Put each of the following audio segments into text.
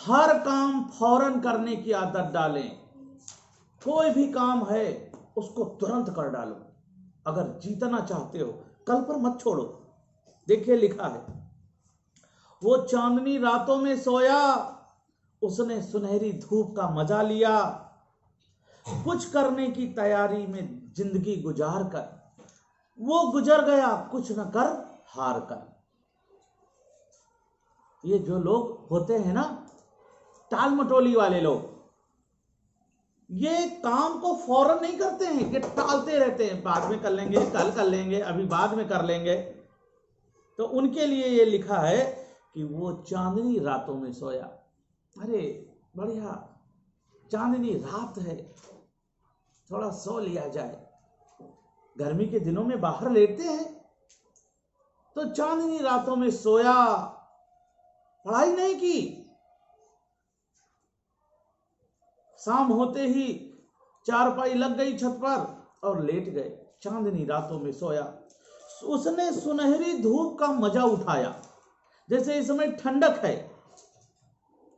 हर काम फौरन करने की आदत डालें। कोई भी काम है उसको तुरंत कर डालो। अगर जीतना चाहते हो कल पर मत छोड़ो। देखिए लिखा है, वो चांदनी रातों में सोया, उसने सुनहरी धूप का मजा लिया। कुछ करने की तैयारी में जिंदगी गुजार कर वो गुजर गया, कुछ न कर हार कर। ये जो लोग होते हैं ना टाल मटोली वाले लोग, ये काम को फौरन नहीं करते हैं, ये टालते रहते हैं, बाद में कर लेंगे, कल कर लेंगे, अभी बाद में कर लेंगे। तो उनके लिए ये लिखा है कि वो चांदनी रातों में सोया। अरे बढ़िया चांदनी रात है, थोड़ा सो लिया जाए। गर्मी के दिनों में बाहर लेटते हैं, तो चांदनी रातों में सोया, पढ़ाई नहीं की। शाम होते ही चारपाई लग गई छत पर और लेट गए। चांदनी रातों में सोया, उसने सुनहरी धूप का मजा उठाया। जैसे इस समय ठंडक है,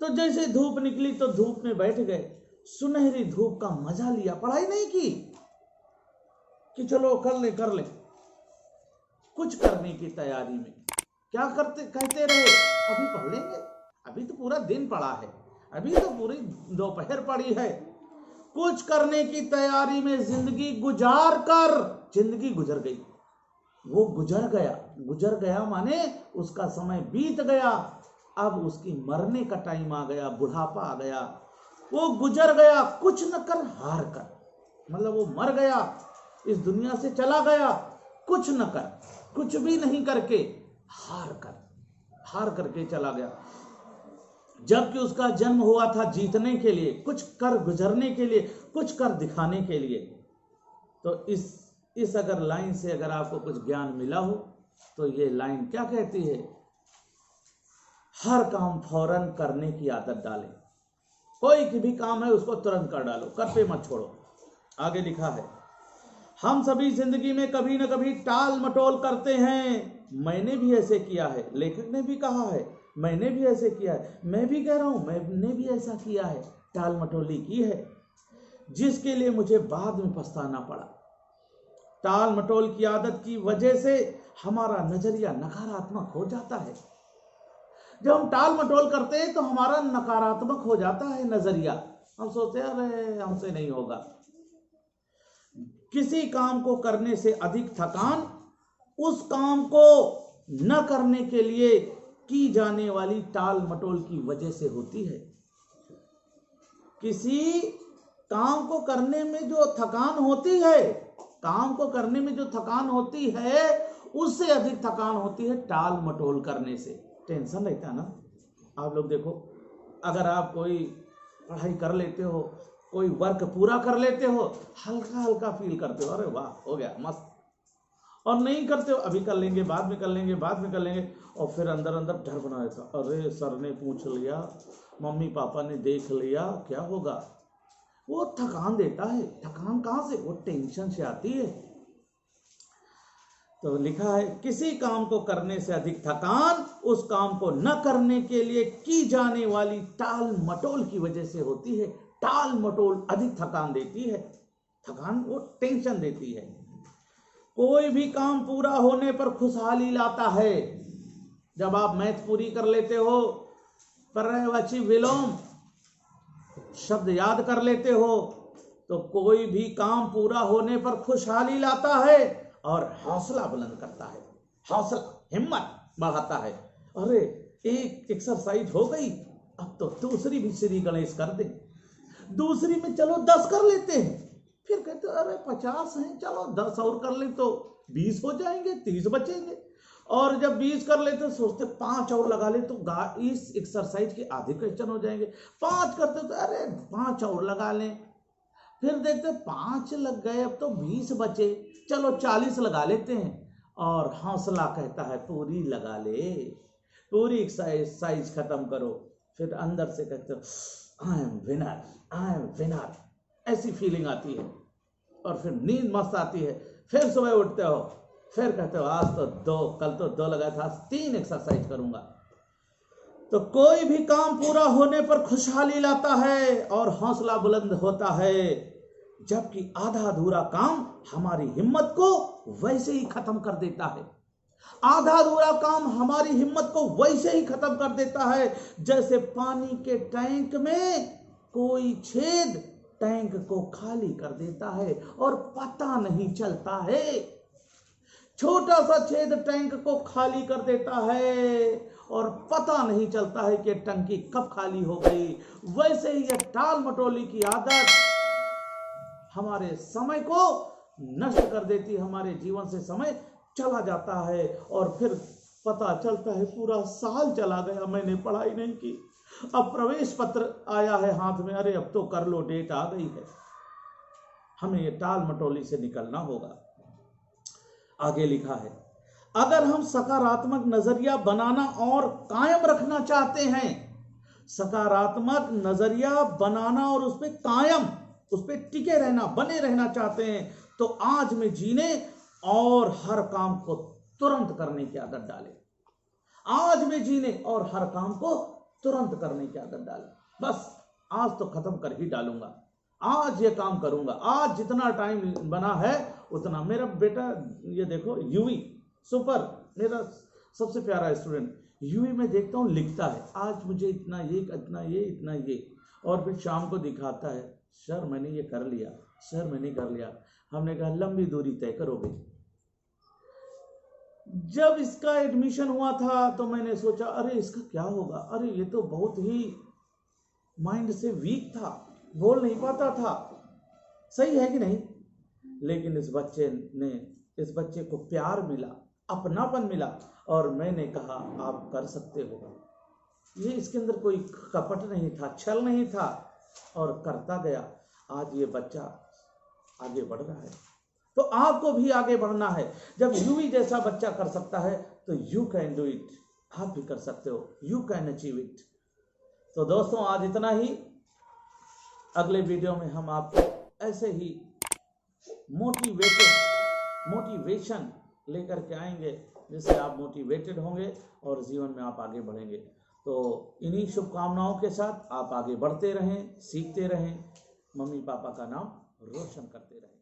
तो जैसे धूप निकली तो धूप में बैठ गए, सुनहरी धूप का मजा लिया। पढ़ाई नहीं की कि चलो कर ले। कुछ करने की तैयारी में क्या करते कहते रहे, अभी पढ़ लेंगे, अभी तो पूरा दिन पड़ा है, अभी तो पूरी दोपहर पड़ी है। कुछ करने की तैयारी में जिंदगी गुजार कर जिंदगी गुजर गई। वो गुजर गया माने उसका समय बीत गया, अब उसकी मरने का टाइम आ गया, बुढ़ापा आ गया। वो गुजर गया कुछ न कर हार कर, मतलब वो मर गया, इस दुनिया से चला गया कुछ न कर, कुछ भी नहीं करके, हार करके चला गया। जबकि उसका जन्म हुआ था जीतने के लिए, कुछ कर गुजरने के लिए, कुछ कर दिखाने के लिए। तो इस अगर लाइन से अगर आपको कुछ ज्ञान मिला हो तो ये लाइन क्या कहती है, हर काम फौरन करने की आदत डालें। कोई भी काम है उसको तुरंत कर डालो, करते मत छोड़ो। आगे लिखा है, हम सभी जिंदगी में कभी न कभी टाल मटोल करते हैं। मैंने भी ऐसे किया है, लेखक ने भी कहा है, मैंने भी ऐसे किया है, मैं भी कह रहा हूं मैंने भी ऐसा किया है, टाल मटोली की है, जिसके लिए मुझे बाद में पछताना पड़ा। टाल मटोल की आदत की वजह से हमारा नजरिया नकारात्मक हो जाता है। जब हम टाल मटोल करते हैं तो हमारा नकारात्मक हो जाता है नजरिया, हम सोचते हैं अरे हमसे नहीं होगा। किसी काम को करने से अधिक थकान उस काम को न करने के लिए की जाने वाली टाल मटोल की वजह से होती है। किसी काम को करने में जो थकान होती है, काम को करने में जो थकान होती है उससे अधिक थकान होती है टाल मटोल करने से। टेंशन रहता है ना। आप लोग देखो, अगर आप कोई पढ़ाई कर लेते हो, कोई वर्क पूरा कर लेते हो, हल्का हल्का फील करते हो, अरे वाह हो गया मस्त, और नहीं करते हो अभी कर लेंगे, बाद में कर लेंगे, बाद में कर लेंगे, और फिर अंदर अंदर डर बना रहता, अरे सर ने पूछ लिया, मम्मी पापा ने देख लिया, क्या होगा। वो थकान देता है। थकान कहाँ से, वो टेंशन से आती है। तो लिखा है, किसी काम को करने से अधिक थकान उस काम को न करने के लिए की जाने वाली टाल मटोल की वजह से होती है। टाल मटोल अधिक थकान देती है, थकान वो टेंशन देती है। कोई भी काम पूरा होने पर खुशहाली लाता है। जब आप मैथ पूरी कर लेते हो, पर्यायवाची विलोम शब्द याद कर लेते हो, तो कोई भी काम पूरा होने पर खुशहाली लाता है और हौसला बुलंद करता है, हौसला हिम्मत बढ़ाता है। अरे एक एक्सरसाइज हो गई, अब तो दूसरी भी श्री गणेश कर दें, दूसरी में चलो 10 कर लेते हैं, फिर कहते अरे 50 हैं, चलो 10 और कर ले तो 20 हो जाएंगे, 30 बचेंगे। और जब 20 कर लेते तो सोचते 5 और लगा ले तो इस एक्सरसाइज के आधे क्वेश्चन हो जाएंगे। 5 करते तो अरे 5 और लगा लें, फिर देखते 5 लग गए, अब तो 20 बचे, चलो 40 लगा लेते हैं। और हौसला कहता है पूरी लगा ले, पूरी एक्सरसाइज खत्म करो। फिर अंदर से कहते हो I am winner, I am winner, ऐसी फीलिंग आती है। और फिर नींद मस्त आती है। फिर सुबह उठते हो, फिर कहते हो आज तो 2, कल तो 2 लगाया था, आज 3 एक्सरसाइज करूंगा। तो कोई भी काम पूरा होने पर खुशहाली लाता है और हौसला बुलंद होता है, जबकि आधा अधूरा काम हमारी हिम्मत को वैसे ही खत्म कर देता है। आधा अधूरा काम हमारी हिम्मत को वैसे ही खत्म कर देता है जैसे पानी के टैंक में कोई छेद टैंक को खाली कर देता है और पता नहीं चलता है। छोटा सा छेद टैंक को खाली कर देता है और पता नहीं चलता है कि टंकी कब खाली हो गई। वैसे ही यह टाल मटोली की आदत हमारे समय को नष्ट कर देती है, हमारे जीवन से समय चला जाता है और फिर पता चलता है पूरा साल चला गया, मैंने पढ़ाई नहीं की, अब प्रवेश पत्र आया है हाथ में, अरे अब तो कर लो, डेट आ गई है। हमें ये टाल मटोली से निकलना होगा। आगे लिखा है, अगर हम सकारात्मक नजरिया बनाना और कायम रखना चाहते हैं, सकारात्मक नजरिया बनाना और उस पे कायम, उस पे टिके रहना, बने रहना चाहते हैं, तो आज में जीने और हर काम को तुरंत करने की आदत डालें। आज में जीने और हर काम को तुरंत करने की आदत डालें। बस आज तो खत्म कर ही डालूंगा, आज ये काम करूंगा, आज जितना टाइम बना है उतना। मेरा बेटा ये देखो यूवी सुपर, मेरा सबसे प्यारा स्टूडेंट, यूवी में देखता हूँ लिखता है आज मुझे इतना ये, इतना ये, इतना ये, और फिर शाम को दिखाता है सर मैंने ये कर लिया, सर मैंने कर लिया। हमने कहा लंबी दूरी तय करोगे। जब इसका एडमिशन हुआ था तो मैंने सोचा अरे इसका क्या होगा, अरे ये तो बहुत ही माइंड से वीक था, बोल नहीं पाता था, सही है कि नहीं। लेकिन इस बच्चे को प्यार मिला, अपनापन मिला, और मैंने कहा आप कर सकते हो। ये इसके अंदर कोई कपट नहीं था, छल नहीं था, और करता गया। आज ये बच्चा आगे बढ़ रहा है, तो आपको भी आगे बढ़ना है। जब यूवी जैसा बच्चा कर सकता है तो यू कैन डू इट, आप भी कर सकते हो, यू कैन अचीव इट। तो दोस्तों आज इतना ही। अगले वीडियो में हम आपको ऐसे ही मोटिवेशन लेकर के आएंगे, जिससे आप मोटिवेटेड होंगे और जीवन में आप आगे बढ़ेंगे। तो इन्हीं शुभकामनाओं के साथ आप आगे बढ़ते रहें, सीखते रहें, मम्मी पापा का नाम रोशन करते रहें।